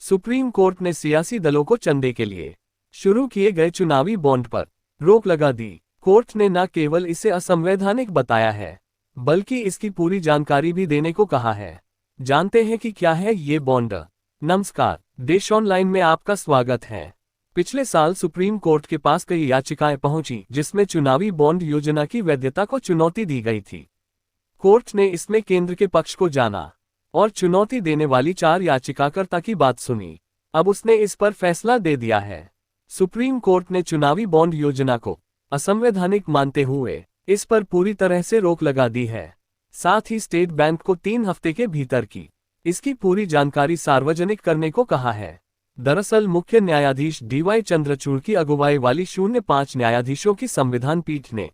Supreme court ने सियासी दलों को चंदे के लिए शुरू किए गए चुनावी बॉन्ड पर रोक लगा दी। कोर्ट ने न केवल इसे असंवैधानिक बताया है, बल्कि इसकी पूरी जानकारी भी देने को कहा है। जानते हैं कि क्या है ये बॉन्ड। नमस्कार, देश ऑनलाइन में आपका स्वागत है। पिछले साल सुप्रीम कोर्ट के पास कई याचिकाएं पहुंची जिसमें चुनावी बॉन्ड योजना की वैधता को चुनौती दी गई थी। कोर्ट ने इसमें केंद्र के पक्ष को जाना और चुनौती देने वाली 4 याचिकाकर्ता की बात सुनी। अब उसने इस पर फैसला दे दिया है। सुप्रीम कोर्ट ने चुनावी बॉन्ड योजना को असंवैधानिक मानते हुए इस पर पूरी तरह से रोक लगा दी है। साथ ही स्टेट बैंक को 3 हफ्ते के भीतर की इसकी पूरी जानकारी सार्वजनिक करने को कहा है। दरअसल मुख्य न्यायाधीश DY चंद्रचूड़ की अगुवाई वाली 05 न्यायाधीशों की संविधान पीठ ने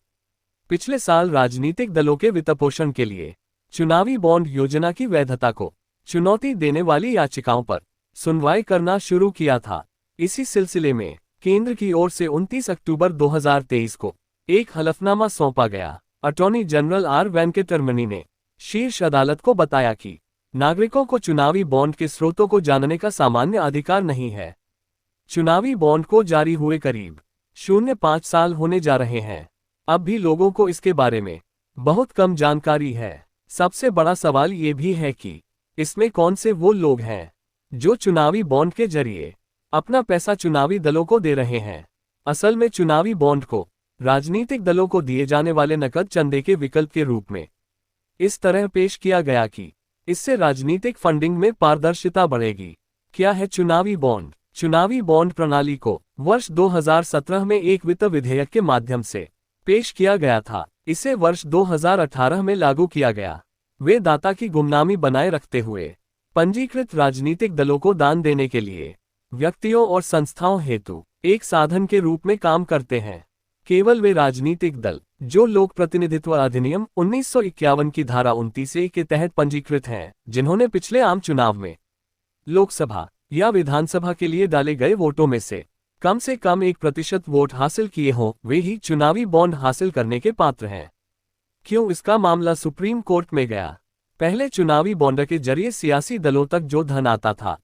पिछले साल राजनीतिक दलों के वित्तपोषण के लिए चुनावी बॉन्ड योजना की वैधता को चुनौती देने वाली याचिकाओं पर सुनवाई करना शुरू किया था। इसी सिलसिले में केंद्र की ओर से 29 अक्टूबर 2023 को एक हलफनामा सौंपा गया। अटॉर्नी जनरल R वेंकटरमणी ने शीर्ष अदालत को बताया कि नागरिकों को चुनावी बॉन्ड के स्रोतों को जानने का सामान्य अधिकार नहीं है। चुनावी बॉन्ड को जारी हुए करीब 0.5 साल होने जा रहे हैं। अब भी लोगों को इसके बारे में बहुत कम जानकारी है। सबसे बड़ा सवाल ये भी है कि इसमें कौन से वो लोग हैं जो चुनावी बॉन्ड के जरिए अपना पैसा चुनावी दलों को दे रहे हैं। असल में चुनावी बॉन्ड को राजनीतिक दलों को दिए जाने वाले नकद चंदे के विकल्प के रूप में इस तरह पेश किया गया कि इससे राजनीतिक फंडिंग में पारदर्शिता बढ़ेगी। क्या है चुनावी बॉन्ड? चुनावी बॉन्ड प्रणाली को वर्ष 2017 में एक वित्त विधेयक के माध्यम से पेश किया गया था। इसे वर्ष 2018 में लागू किया गया। वे दाता की गुमनामी बनाए रखते हुए पंजीकृत राजनीतिक दलों को दान देने के लिए व्यक्तियों और संस्थाओं हेतु एक साधन के रूप में काम करते हैं। केवल वे राजनीतिक दल जो लोक प्रतिनिधित्व अधिनियम 1951 की धारा 29A के तहत पंजीकृत हैं, जिन्होंने पिछले आम चुनाव में लोकसभा या विधानसभा के लिए डाले गए वोटों में से कम 1% वोट हासिल किए हों, वे ही चुनावी बॉन्ड हासिल करने के पात्र हैं। क्यों इसका मामला सुप्रीम कोर्ट में गया? पहले चुनावी बॉन्ड के जरिए सियासी दलों तक जो धन आता था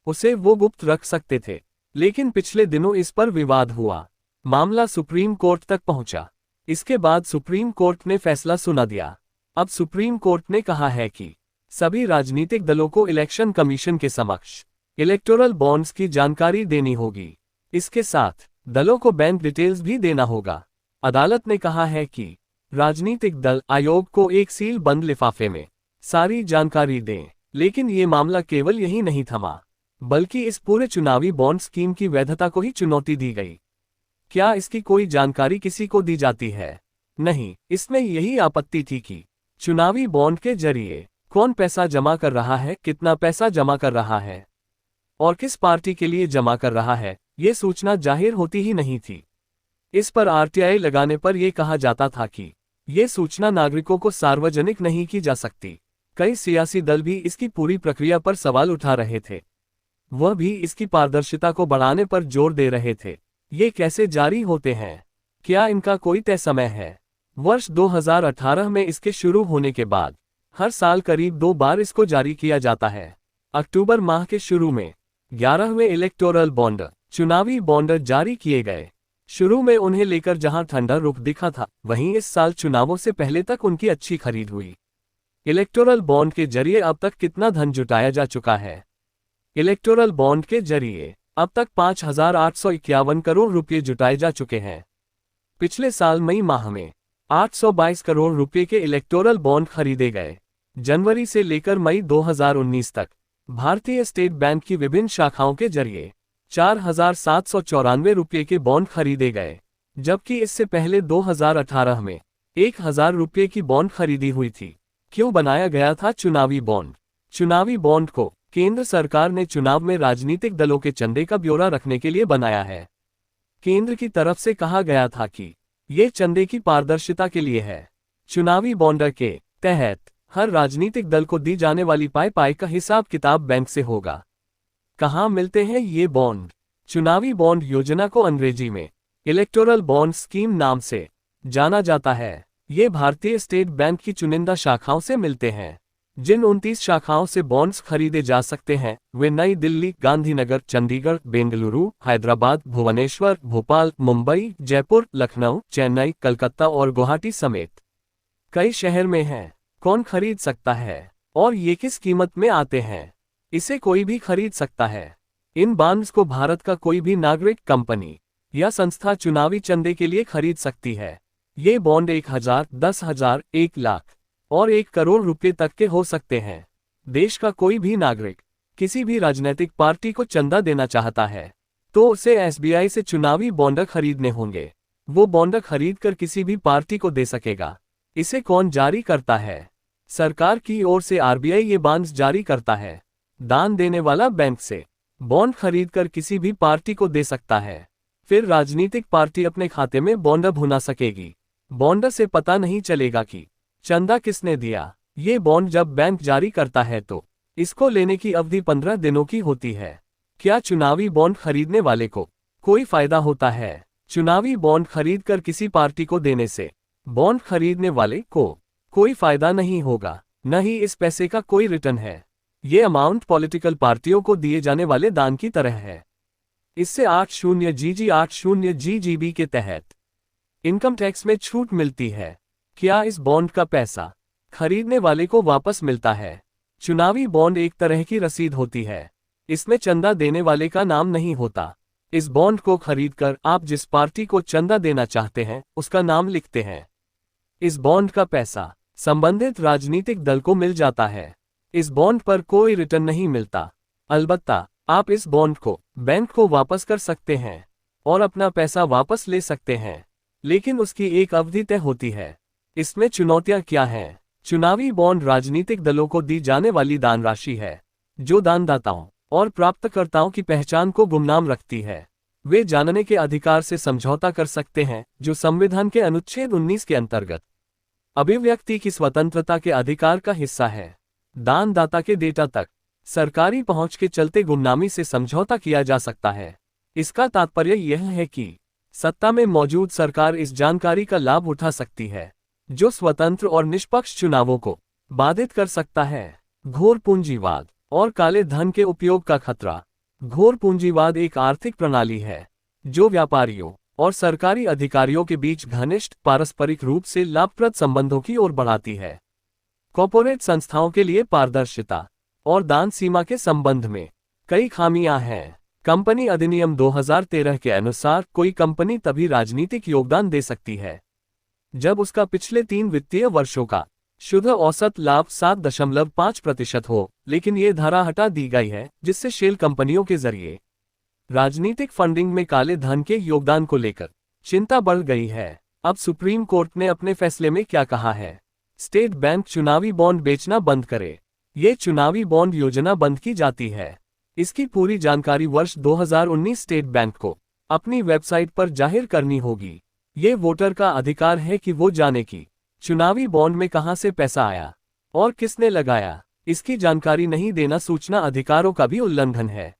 उसे वो गुप्त रख सकते थे, लेकिन पिछले दिनों इस पर विवाद हुआ। मामला सुप्रीम कोर्ट तक पहुंचा। इसके बाद सुप्रीम कोर्ट ने फैसला सुना दिया। अब सुप्रीम कोर्ट ने कहा है कि सभी राजनीतिक दलों को इलेक्शन कमीशन के समक्ष इलेक्टोरल बॉन्ड्स की जानकारी देनी होगी। इसके साथ दलों को बैंक डिटेल्स भी देना होगा। अदालत ने कहा है कि राजनीतिक दल आयोग को एक सील बंद लिफाफे में सारी जानकारी दें। लेकिन ये मामला केवल यही नहीं थमा, बल्कि इस पूरे चुनावी बॉन्ड स्कीम की वैधता को ही चुनौती दी गई। क्या इसकी कोई जानकारी किसी को दी जाती है? नहीं। इसमें यही आपत्ति थी कि चुनावी बॉन्ड के जरिए कौन पैसा जमा कर रहा है, कितना पैसा जमा कर रहा है और किस पार्टी के लिए जमा कर रहा है, ये सूचना जाहिर होती ही नहीं थी। इस पर RTI लगाने पर यह कहा जाता था कि ये सूचना नागरिकों को सार्वजनिक नहीं की जा सकती। कई सियासी दल भी इसकी पूरी प्रक्रिया पर सवाल उठा रहे थे। वह भी इसकी पारदर्शिता को बढ़ाने पर जोर दे रहे थे। ये कैसे जारी होते हैं? क्या इनका कोई तय समय है? वर्ष 2018 में इसके शुरू होने के बाद हर साल करीब 2 बार इसको जारी किया जाता है। अक्टूबर माह के शुरू में 11वें इलेक्टोरल बॉन्ड चुनावी बॉन्ड जारी किए गए। शुरू में उन्हें लेकर जहां ठंडा रुख दिखा था, वहीं इस साल चुनावों से पहले तक उनकी अच्छी खरीद हुई। इलेक्टोरल बॉन्ड के जरिए अब तक कितना धन जुटाया जा चुका है? इलेक्टोरल बॉन्ड के जरिए अब तक 5,851 करोड़ रुपये जुटाए जा चुके हैं। पिछले साल मई माह में 822 करोड़ रुपये के इलेक्टोरल बॉन्ड खरीदे गए। जनवरी से लेकर मई 2019 तक भारतीय स्टेट बैंक की विभिन्न शाखाओं के जरिए 4,794 रुपये के बॉन्ड खरीदे गए, जबकि इससे पहले 2018 में 1,000 रुपये की बॉन्ड खरीदी हुई थी। क्यों बनाया गया था चुनावी बॉन्ड? चुनावी बॉन्ड को केंद्र सरकार ने चुनाव में राजनीतिक दलों के चंदे का ब्यौरा रखने के लिए बनाया है। केंद्र की तरफ से कहा गया था कि ये चंदे की पारदर्शिता के लिए है। चुनावी बॉन्ड के तहत हर राजनीतिक दल को दी जाने वाली पाई का हिसाब किताब बैंक से होगा। कहाँ मिलते हैं ये बॉन्ड? चुनावी बॉन्ड योजना को अंग्रेजी में इलेक्टोरल बॉन्ड स्कीम नाम से जाना जाता है। ये भारतीय स्टेट बैंक की चुनिंदा शाखाओं से मिलते हैं। जिन 29 शाखाओं से बॉन्ड्स खरीदे जा सकते हैं वे नई दिल्ली, गांधीनगर, चंडीगढ़, बेंगलुरु, हैदराबाद, भुवनेश्वर, भोपाल, मुंबई, जयपुर, लखनऊ, चेन्नई, कलकत्ता और गुवाहाटी समेत कई शहर में हैं। कौन खरीद सकता है और ये किस कीमत में आते हैं? इसे कोई भी खरीद सकता है। इन बॉन्ड्स को भारत का कोई भी नागरिक, कंपनी या संस्था चुनावी चंदे के लिए खरीद सकती है। ये बॉन्ड 1,000, 10,000, 1 लाख और 1 करोड़ रुपए तक के हो सकते हैं। देश का कोई भी नागरिक किसी भी राजनीतिक पार्टी को चंदा देना चाहता है तो उसे एसबीआई से चुनावी बॉन्ड खरीदने होंगे। वो बॉन्ड खरीद कर किसी भी पार्टी को दे सकेगा। इसे कौन जारी करता है? सरकार की ओर से आरबीआई ये बॉन्ड्स जारी करता है। दान देने वाला बैंक से बॉन्ड खरीदकर किसी भी पार्टी को दे सकता है। फिर राजनीतिक पार्टी अपने खाते में बॉन्ड भुना सकेगी। बॉन्ड से पता नहीं चलेगा कि चंदा किसने दिया। ये बॉन्ड जब बैंक जारी करता है तो इसको लेने की अवधि 15 दिनों की होती है। क्या चुनावी बॉन्ड खरीदने वाले को कोई फायदा होता है? चुनावी बॉन्ड खरीदकर किसी पार्टी को देने से बॉन्ड खरीदने वाले को कोई फायदा नहीं होगा, न ही इस पैसे का कोई रिटर्न है। ये अमाउंट पॉलिटिकल पार्टियों को दिए जाने वाले दान की तरह है। इससे 80GG के तहत इनकम टैक्स में छूट मिलती है। क्या इस बॉन्ड का पैसा खरीदने वाले को वापस मिलता है? चुनावी बॉन्ड एक तरह की रसीद होती है। इसमें चंदा देने वाले का नाम नहीं होता। इस बॉन्ड को खरीदकर आप जिस पार्टी को चंदा देना चाहते हैं उसका नाम लिखते हैं। इस बॉन्ड का पैसा संबंधित राजनीतिक दल को मिल जाता है। इस बॉन्ड पर कोई रिटर्न नहीं मिलता। अलबत्ता आप इस बॉन्ड को बैंक को वापस कर सकते हैं और अपना पैसा वापस ले सकते हैं, लेकिन उसकी एक अवधि तय होती है। इसमें चुनौतियां क्या हैं? चुनावी बॉन्ड राजनीतिक दलों को दी जाने वाली दान राशि है, जो दानदाताओं और प्राप्तकर्ताओं की पहचान को गुमनाम रखती है। वे जानने के अधिकार से समझौता कर सकते हैं, जो संविधान के अनुच्छेद 19 के अंतर्गत अभिव्यक्ति की स्वतंत्रता के अधिकार का हिस्सा है। दानदाता के डेटा तक सरकारी पहुंच के चलते गुमनामी से समझौता किया जा सकता है। इसका तात्पर्य यह है कि सत्ता में मौजूद सरकार इस जानकारी का लाभ उठा सकती है, जो स्वतंत्र और निष्पक्ष चुनावों को बाधित कर सकता है। घोर पूंजीवाद और काले धन के उपयोग का खतरा। घोर पूंजीवाद एक आर्थिक प्रणाली है जो व्यापारियों और सरकारी अधिकारियों के बीच घनिष्ठ, पारस्परिक रूप से लाभप्रद संबंधों की ओर बढ़ाती है। कॉर्पोरेट संस्थाओं के लिए पारदर्शिता और दान सीमा के संबंध में कई खामियां हैं। कंपनी अधिनियम 2013 के अनुसार कोई कंपनी तभी राजनीतिक योगदान दे सकती है जब उसका पिछले 3 वित्तीय वर्षों का शुद्ध औसत लाभ 7.5% हो, लेकिन ये धारा हटा दी गई है जिससे शेल कंपनियों के जरिए राजनीतिक फंडिंग में काले धन के योगदान को लेकर चिंता बढ़ गई है। अब सुप्रीम कोर्ट ने अपने फैसले में क्या कहा है? स्टेट बैंक चुनावी बॉन्ड बेचना बंद करे। ये चुनावी बॉन्ड योजना बंद की जाती है। इसकी पूरी जानकारी वर्ष 2019 स्टेट बैंक को अपनी वेबसाइट पर जाहिर करनी होगी। ये वोटर का अधिकार है कि वो जाने कि चुनावी बॉन्ड में कहां से पैसा आया और किसने लगाया। इसकी जानकारी नहीं देना सूचना अधिकारों का भी उल्लंघन है।